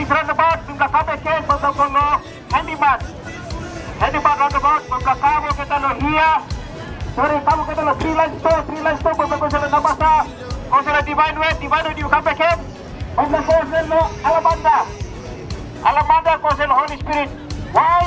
roundabout, jumlah sampai ke Bodogono, handyman roundabout, jumlah kamu kita lo hia, sorry kamu kita lo 3 line store, Bodogono sudah nabasa, kau sudah divine way di sampai ke, jumlah kau sudah Alamanda kau sudah Holy Spirit, why?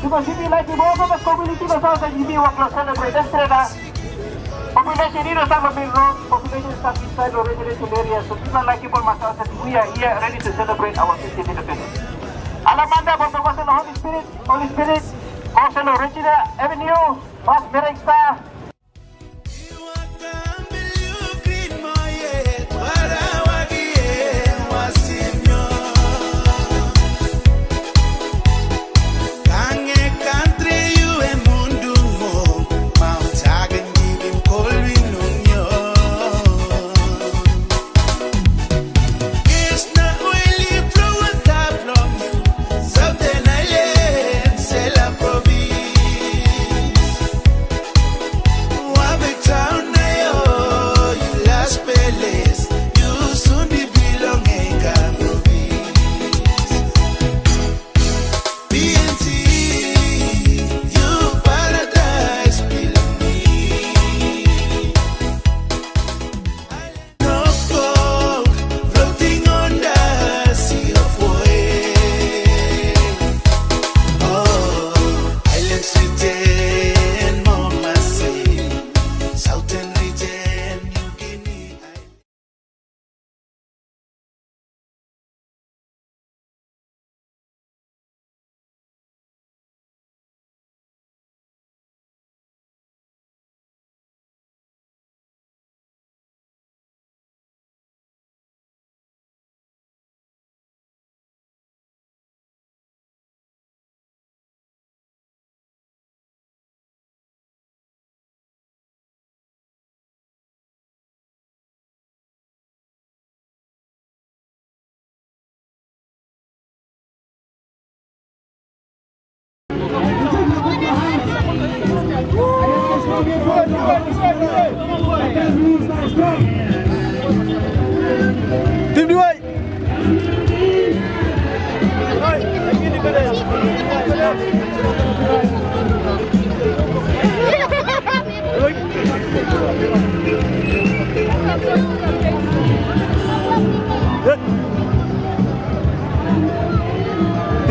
Because ini lagi bawa ke community besar saja ini waktu celebrate dan cerita. Population ini sama Milron, population stuck inside the residential area, so kita lagi pun masalah we are here ready to celebrate our 50th independence. Alamanda Bodogono Holy Spirit, Council Regina Avenue, Mas Merengsta.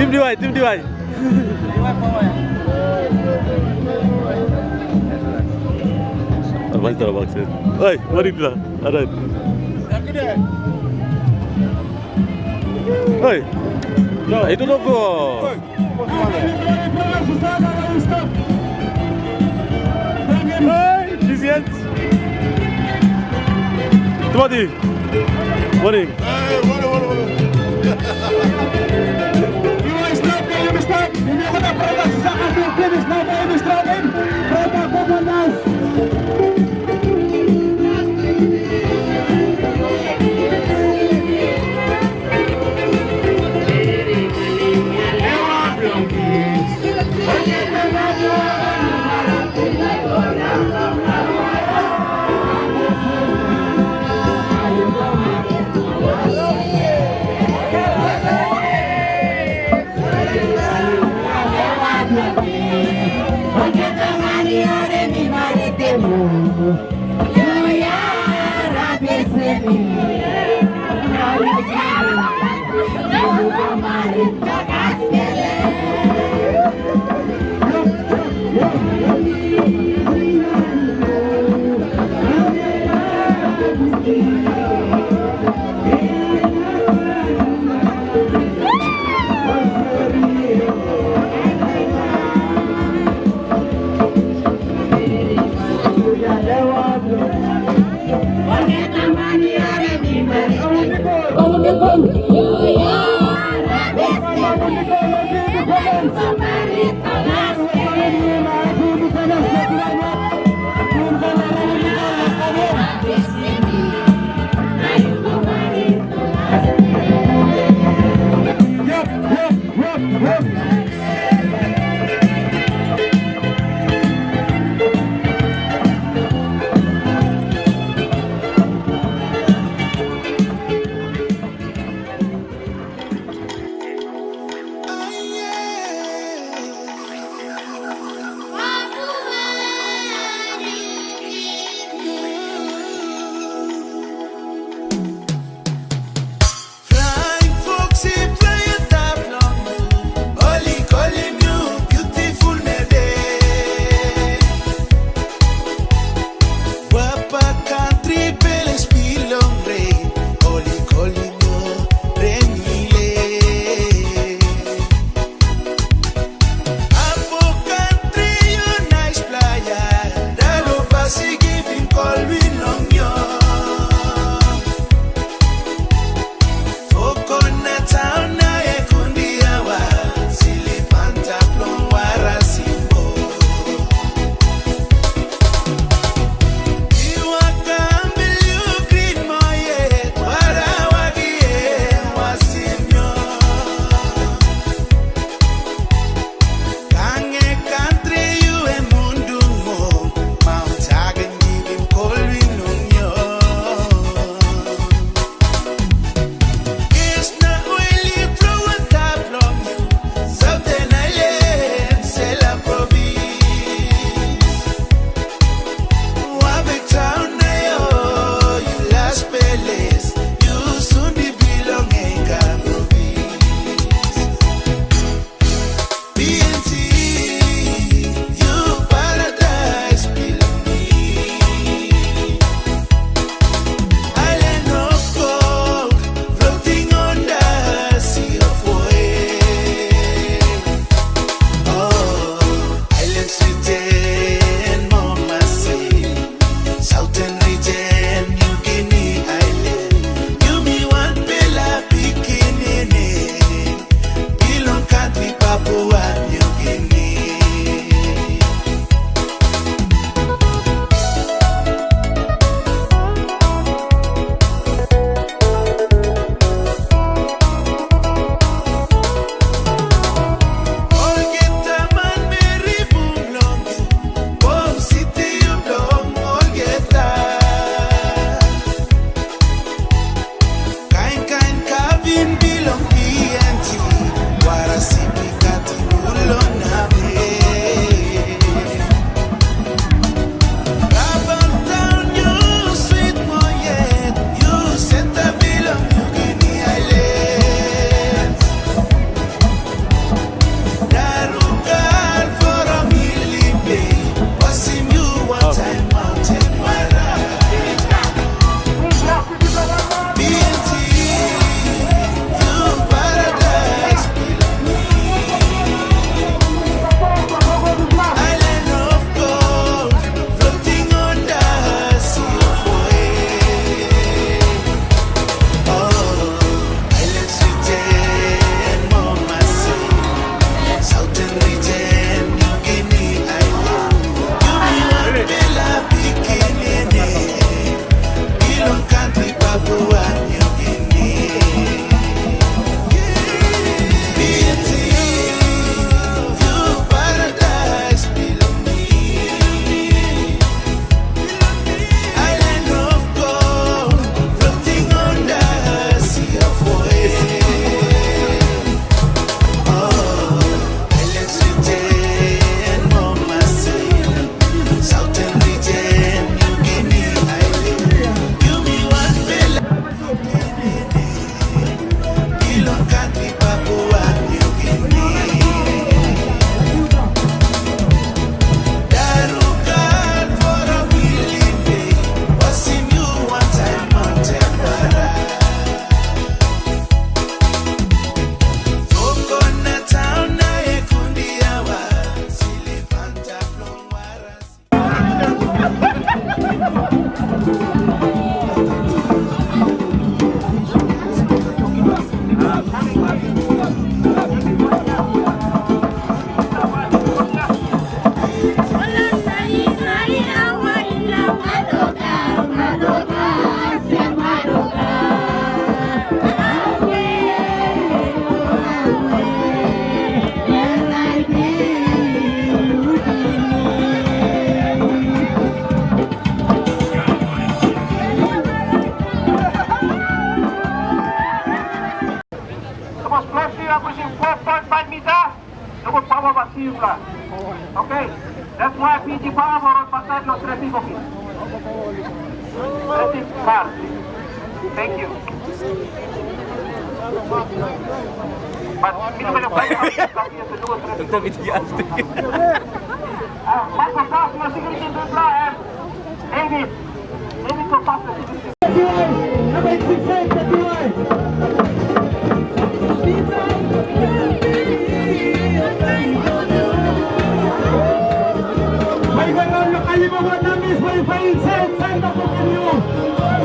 Tim Duai. Tim Duai. Abang tahu maksud. Oi, mari kita. Ada. Oi. Itu logo. Hai, Jisian. Tumati. Morning. Tapos float nila ko si 4.5 meter. Tapos pababa siya pula. Okay. That's why PG power on pasad los traffic office. Traffic car. Thank you. But minum na pa yung sa duwa traffic. Marco Cross, yung security doon lang. David. David ko pass na security. Number 6 sa DWU. May bangon na kalimawan namin sa ipainsen sa ito po kanyo.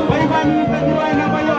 May bangon na kalimawan na bayo